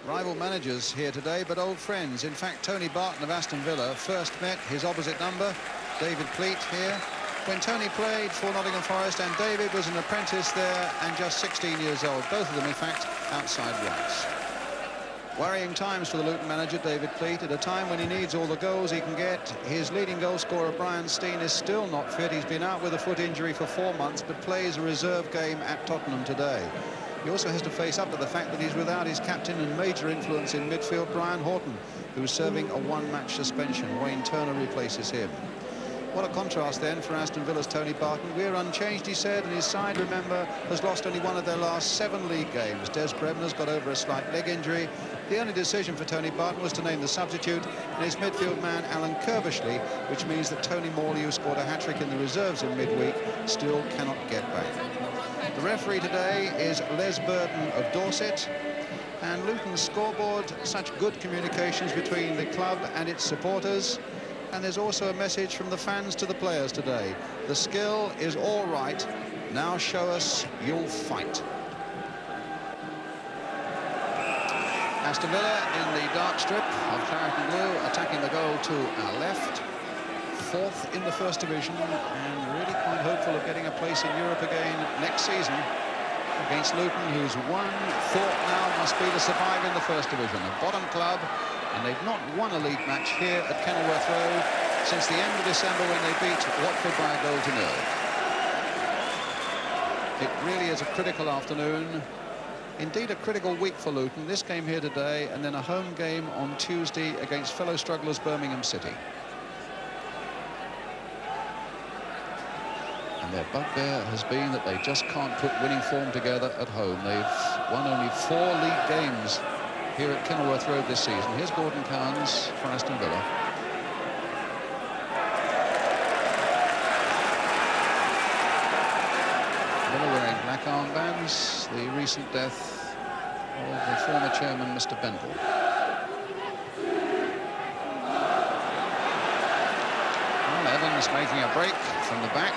Rival managers here today, but old friends. In fact, Tony Barton of Aston Villa first met his opposite number, David Pleat, here, when Tony played for Nottingham Forest, and David was an apprentice there and just 16 years old. Both of them, in fact, outside rights. Worrying times for the Luton manager, David Pleat, at a time when he needs all the goals he can get. His leading goal scorer, Brian Steen, is still not fit. He's been out with a foot injury for 4 months, but plays a reserve game at Tottenham today. He also has to face up to the fact that he's without his captain and major influence in midfield, Brian Horton, who's serving a one-match suspension. Wayne Turner replaces him. What a contrast then for Aston Villa's Tony Barton. We're unchanged, he said, and his side, remember, has lost only one of their last 7 league games. Des Bremner's got over a slight leg injury. The only decision for Tony Barton was to name the substitute, and his midfield man, Alan Curbishley, which means that Tony Morley, who scored a hat-trick in the reserves in midweek, still cannot get back. The referee today is Les Burton of Dorset. And Luton's scoreboard, such good communications between the club and its supporters. And there's also a message from the fans to the players today. The skill is all right. Now show us you'll fight. Aston Villa in the dark strip of claret and blue, attacking the goal to our left. 4th in the First Division, and really quite hopeful of getting a place in Europe again next season against Luton, whose one thought now must be to survive in the First Division. A bottom club, and they've not won a league match here at Kenilworth Road since the end of December when they beat Watford by a goal to nil. It really is a critical afternoon, indeed a critical week for Luton. This game here today, and then a home game on Tuesday against fellow strugglers Birmingham City. And their bugbear has been that they just can't put winning form together at home. They've won only 4 league games here at Kenilworth Road this season. Here's Gordon Cowans for Aston Villa. Villa wearing black armbands, the recent death of the former chairman, Mr. Bendel. Well, Evans making a break from the back,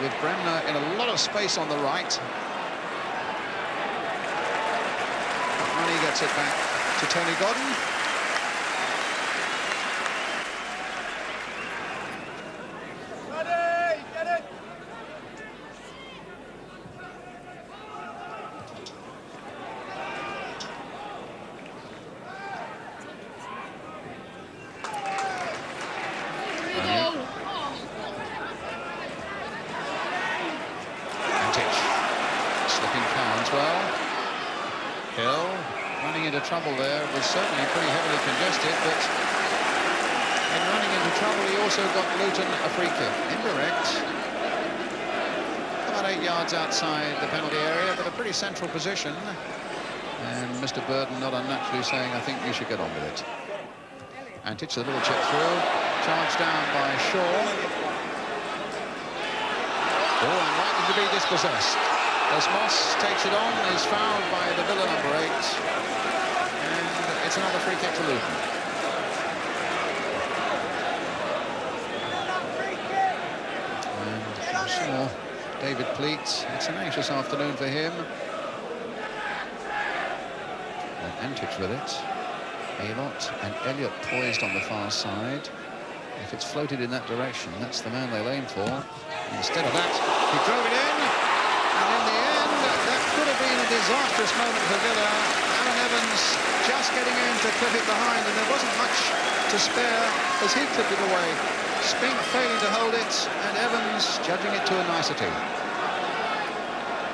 with Bremner in a lot of space on the right. And he gets it back to Tony Godden. Ready, get it. Antić. Slipping Cowans well. Hill running into trouble there. It was certainly pretty heavily congested, but in running into trouble he also got Luton a free kick. Indirect. About 8 yards outside the penalty area, but a pretty central position. And Mr. Burton not unnaturally saying, I think you should get on with it. Antić, a little chip through. Charged down by Shaw. Oh, and likely to be dispossessed. As Moss takes it on, is fouled by the Villa number 8. And it's another free kick to Luton. And I'm sure David Pleat, it's an anxious afternoon for him. And Antić with it. Elliott and Elliott poised on the far side. If it's floated in that direction, that's the man they'll aim for. Instead of that, he drove it in. And in the end, that could have been a disastrous moment for Villa. Allan Evans just getting in to clip it behind, and there wasn't much to spare as he clipped it away. Spink failing to hold it, and Evans judging it to a nicety.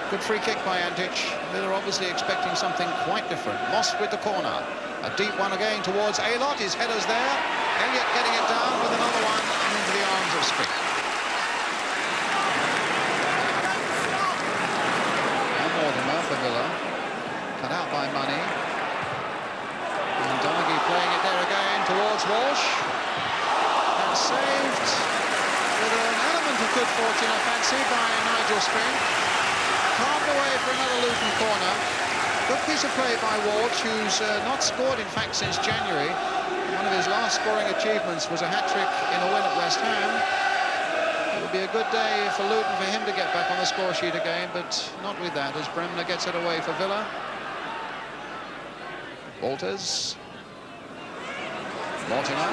Good free kick by Antić. Villa obviously expecting something quite different. Moss with the corner. A deep one again towards Elliott. His header's there. Elliott getting it down with another one and into the arms of Spink. Mortimer for Villa, cut out by Money, and Donaghy playing it there again towards Walsh, and saved with an element of good fortune, I fancy, by Nigel Spink. Carved away for another Luton corner. Good piece of play by Walsh, who's not scored, in fact, since January. One of his last scoring achievements was a hat-trick in a win at West Ham. It would be a good day for Luton for him to get back on the score sheet again, but not with that, as Bremner gets it away for Villa. Walters. Mortimer.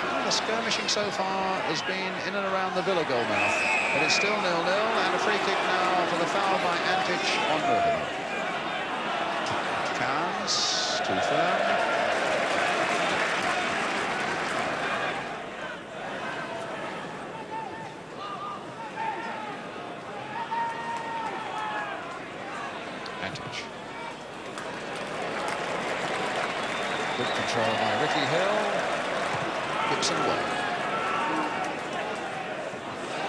Well, the skirmishing so far has been in and around the Villa goal mouth, but it's still 0-0, and a free kick now for the foul by Antić on Mortimer. Cowans, too firm. Antić. Good control by Ricky Hill. Gibson away.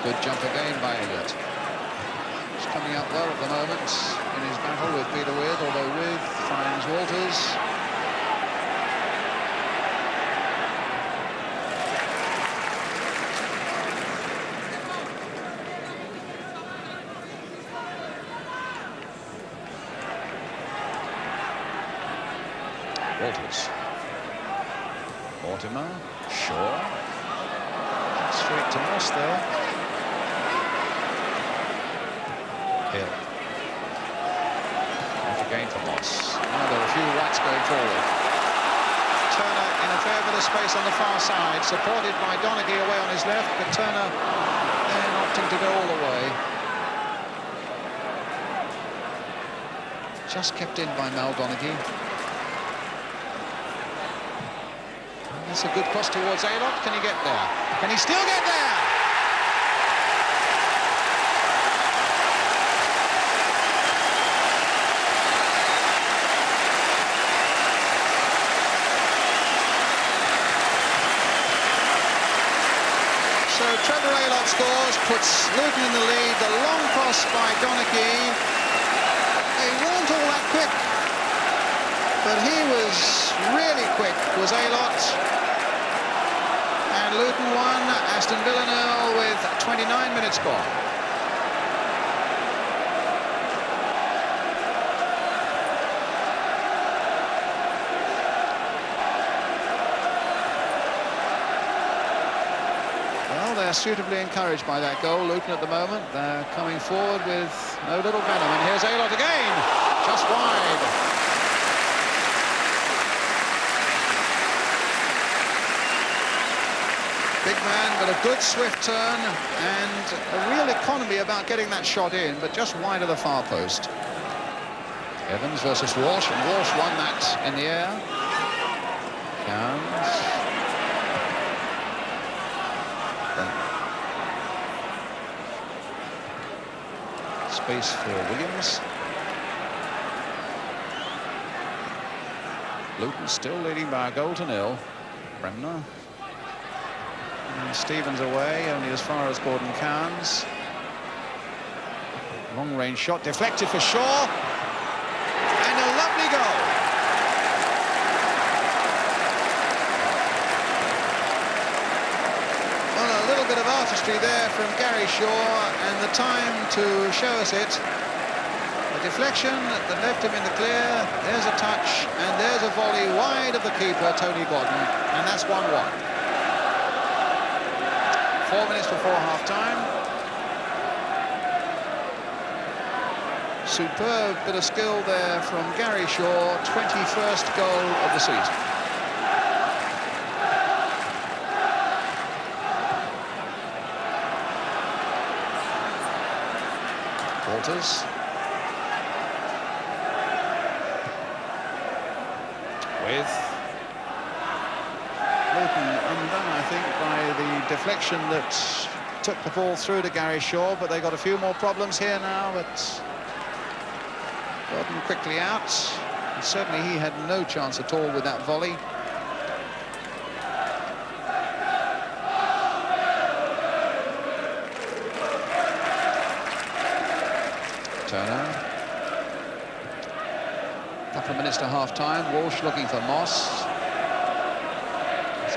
Good jump again by Elliott. He's coming out well at the moment in his battle with Peter Withe, although Withe finds Walters. Walters. Mortimer. Shaw. Straight to Moss there. Hill. Not again for Moss. Now there are a few rats going forward. Turner in a fair bit of space on the far side, supported by Donaghy away on his left, but Turner then opting to go all the way. Just kept in by Mal Donaghy. That's a good cross towards Elliott. Can he get there? Can he still get there? So Trevor Elliott scores, puts Luton in the lead. The long cross by Donaghy. They weren't all that quick, but he was really quick, was Elliott. And Luton won, Aston Villa 0 with 29 minutes gone. Well, they're suitably encouraged by that goal, Luton, at the moment. They're coming forward with no little venom. And here's Elliott again, just wide. Big man, but a good swift turn and a real economy about getting that shot in, but just wide of the far post. Evans versus Walsh, and Walsh won that in the air. Cowans. Space for Williams. Luton still leading by a goal to 0. Bremner. And Stephens away, only as far as Gordon Cowans. Long-range shot, deflected for Shaw. And a lovely goal. Well, a little bit of artistry there from Gary Shaw, and the time to show us it. A deflection that left him in the clear. There's a touch, and there's a volley wide of the keeper, Tony Godden, and that's 1-1. 4 minutes before half-time. Superb bit of skill there from Gary Shaw, 21st goal of the season. Walters. Withe. Luton undone, I think, by the deflection that took the ball through to Gary Shaw, but they got a few more problems here now, but Gordon quickly out. And certainly he had no chance at all with that volley. Turner. A couple of minutes to half-time. Walsh looking for Moss.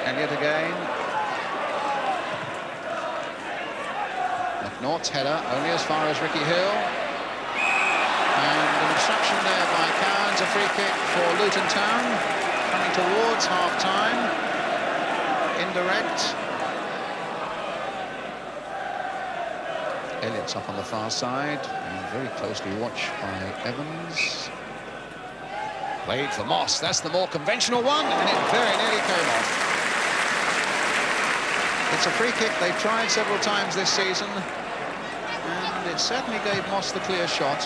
Elliott again. McNaught's header only as far as Ricky Hill. And an obstruction there by Cowans, a free kick for Luton Town. Coming towards half-time. Indirect. Elliott's up on the far side. And very closely watched by Evans. Played for Moss. That's the more conventional one, and it very nearly came off. It's a free kick. They've tried several times this season, and it certainly gave Moss the clear shot.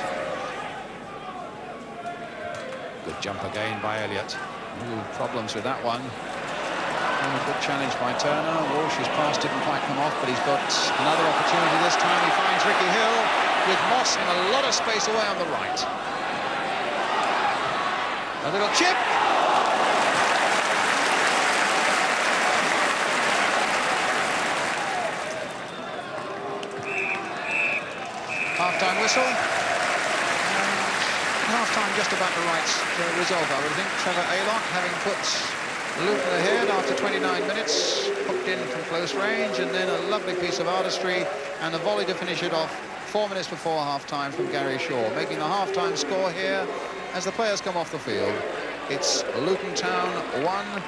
Good jump again by Elliott. Ooh, problems with that one. And a good challenge by Turner. Walsh's pass didn't quite come off, but he's got another opportunity this time. He finds Ricky Hill with Moss and a lot of space away on the right. A little chip. Half-time whistle. Half-time just about the right result, I would think. Trevor Aylock having put Luton ahead after 29 minutes, hooked in from close range, and then a lovely piece of artistry and a volley to finish it off 4 minutes before half-time from Gary Shaw, making the half-time score here as the players come off the field. It's Luton Town 1,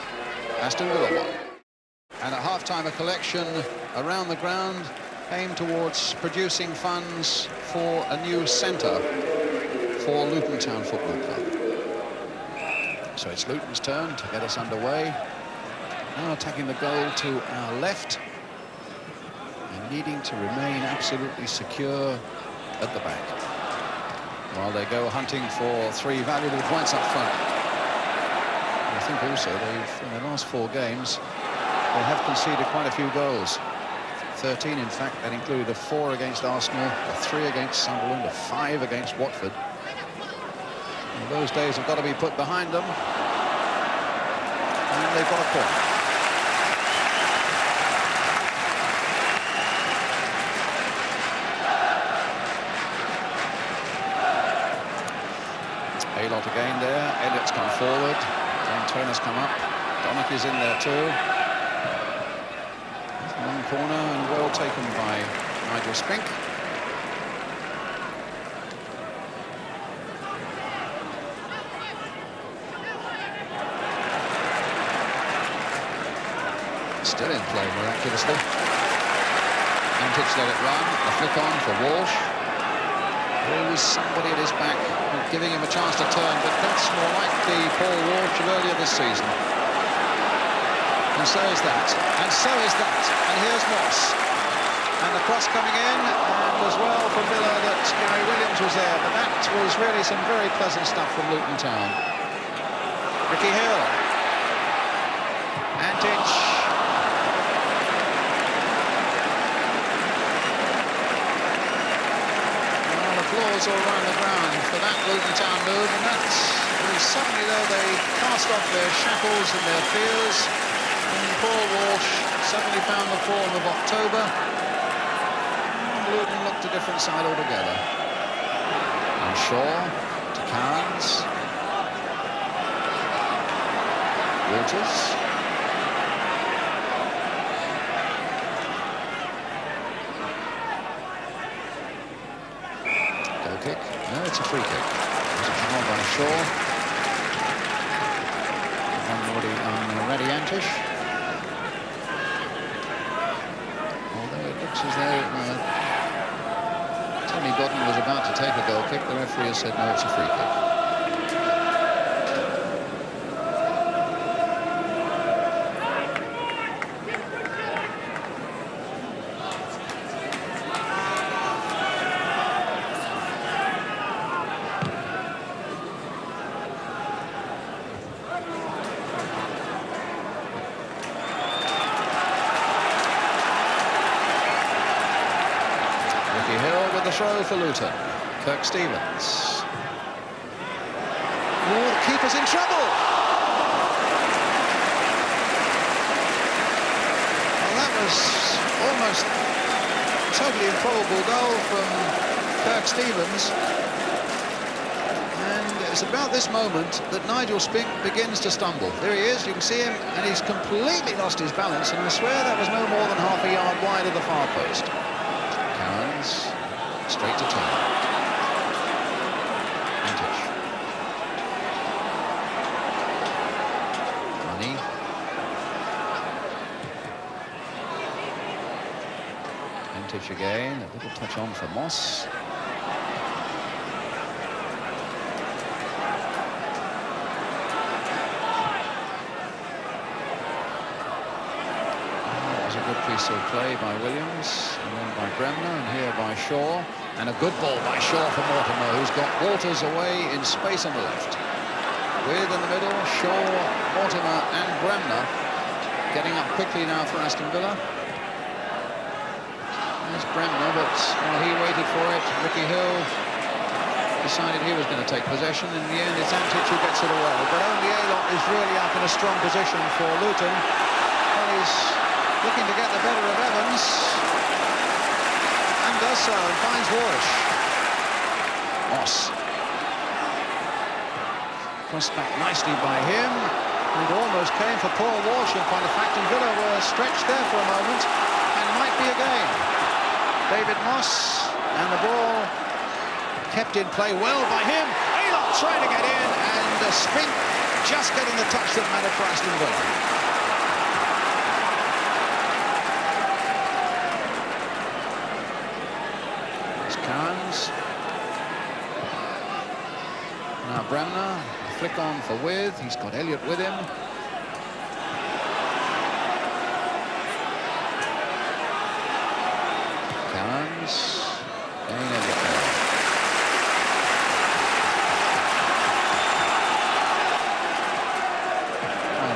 Aston Villa 1. And at half-time, a collection around the ground aimed towards producing funds for a new centre for Luton Town Football Club. So it's Luton's turn to get us underway. Now attacking the goal to our left and needing to remain absolutely secure at the back while they go hunting for 3 valuable points up front. And I think also they've, in the last 4 games, they have conceded quite a few goals. 13, in fact. That included a 4 against Arsenal, a 3 against Sunderland, a 5 against Watford. And those days have got to be put behind them. And they've got a point. Elliott again there. Elliott's come forward. Then Turner's come up. Donaghy's in there too. Long corner and well taken by Nigel Spink. Still in play miraculously. Antić let it run. A flick on for Walsh. Always somebody at his back giving him a chance to turn, but that's more like the Paul Walsh of earlier this season. And so is that, and so is that. And here's Moss. And the cross coming in, and as well for Villa that Gary Williams was there, but that was really some very pleasant stuff from Luton Town. Ricky Hill. Antić. Well, applause all around the ground for that Luton Town move, and that was suddenly, though, they cast off their shackles and their fears. And Paul Walsh suddenly found the form of October. And Luton looked a different side altogether. And Shaw to Cowans. Walters. Goal kick. No, it's a free kick. It's a foul by Shaw. Already on Radomir Antić. As though Tony Godden was about to take a goal kick, the referee has said no, it's a free kick. Throw for Luton. Kirk Stephens. Oh, the keeper's in trouble. Well, that was almost a totally improbable goal from Kirk Stephens. And it's about this moment that Nigel Spink begins to stumble. There he is, you can see him, and he's completely lost his balance, and I swear that was no more than half a yard wide of the far post. Cowans. Straight to Turner. Antić. Money. Antić again. A little touch on for Moss. a good piece of play by Williams, and then by Bremner, and here by Shaw. And a good ball by Shaw for Mortimer, who's got Walters away in space on the left. Withe in the middle, Shaw, Mortimer and Bremner getting up quickly now for Aston Villa. There's Bremner, but while he waited for it, Ricky Hill decided he was going to take possession. In the end, it's Antić who gets it away. But only Elliott is really up in a strong position for Luton. Well, he's looking to get the better of Evans, and does so, and finds Walsh. Moss. Crossed back nicely by him, and almost came for Paul Walsh. In point of fact, and Villa were stretched there for a moment, and might be again. David Moss, and the ball kept in play well by him. Elliott trying to get in, and Spink just getting the touch that mattered for Aston Villa. There's Cowans. Now Bremner, a flick on for Withe. He's got Elliott with him. Cowans. Again, Elliott.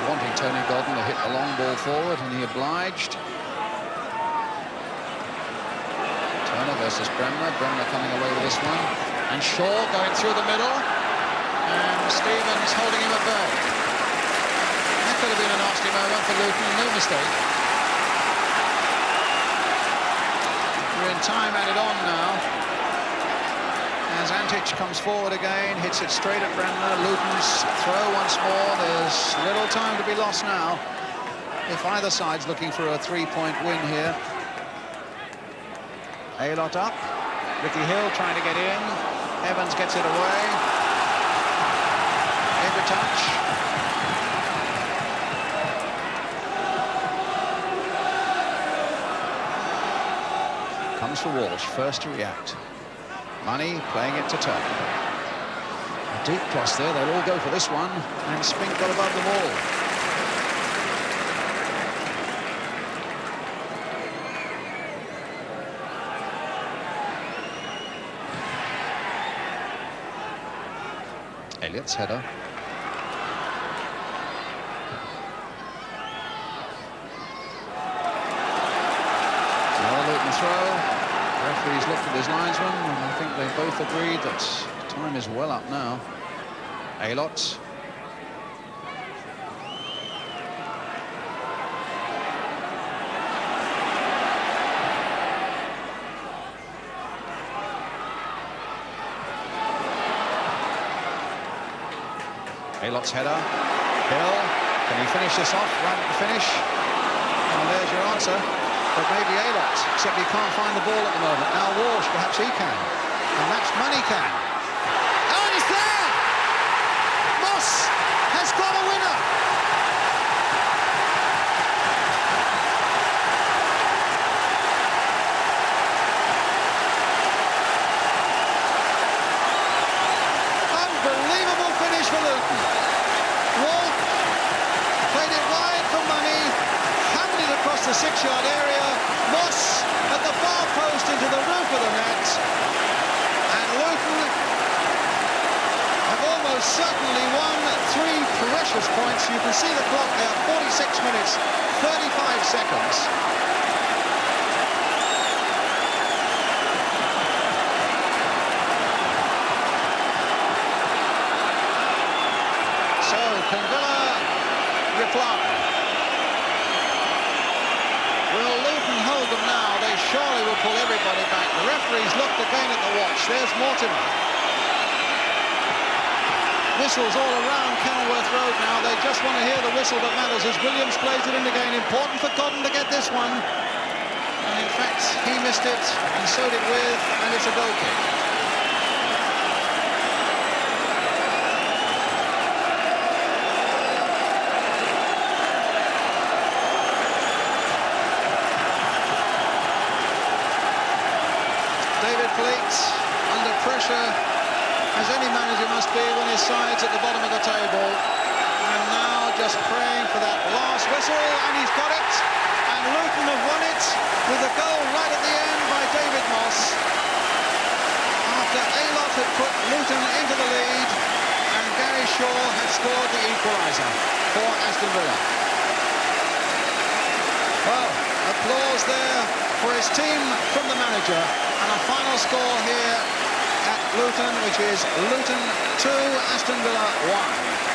Wanting Tony Godden to hit the long ball forward, and he obliged. Turner versus Bremner. Bremner coming away with this one. And Shaw going through the middle. And Stephens holding him at bay. That could have been a nasty moment for Luton, no mistake. We're in time added on now. As Antić comes forward again, hits it straight at Bremner. Luton's throw once more. There's little time to be lost now, if either side's looking for a three-point win here. Elliott up. Ricky Hill trying to get in. Evans gets it away. Every touch. Comes for Walsh, first to react. Money playing it to Turner. A deep cross there, they'll all go for this one, and Spink got above the ball. Elliott's header. Another Luton throw. Referee's looked at his linesman, and I think they both agreed that time is well up now. Elliott. Elliott's header. Hill. Can he finish this off right at the finish? And there's your answer. But maybe Elliott, except he can't find the ball at the moment. Now Walsh, perhaps he can. And that's Money can. Oh, and it's there! Moss has got a winner! Unbelievable finish for Luton. Wolf played it wide for Money, hammered it across the 6-yard area. Moss at the far post into the roof of the net, and Luton have almost certainly won 3 precious points. You can see the clock there, 46 minutes, 35 seconds. So, can Villa reply? Will Luton hold them now? They surely will pull everybody back. The referee's looked again at the watch. There's Mortimer. Whistles all around Kenilworth Road now. They just want to hear the whistle that matters as Williams plays it in again. Important for Godden to get this one. And in fact, he missed it, and so did Withe, and it's a goal kick. Under pressure, as any manager must be when his side's at the bottom of the table. And now just praying for that last whistle, and he's got it. and Luton have won it with a goal right at the end by David Moss. After Elliott had put Luton into the lead and Gary Shaw had scored the equaliser for Aston Villa. Well, applause there for his team from the manager, and a final score here at Luton, which is Luton 2, Aston Villa 1.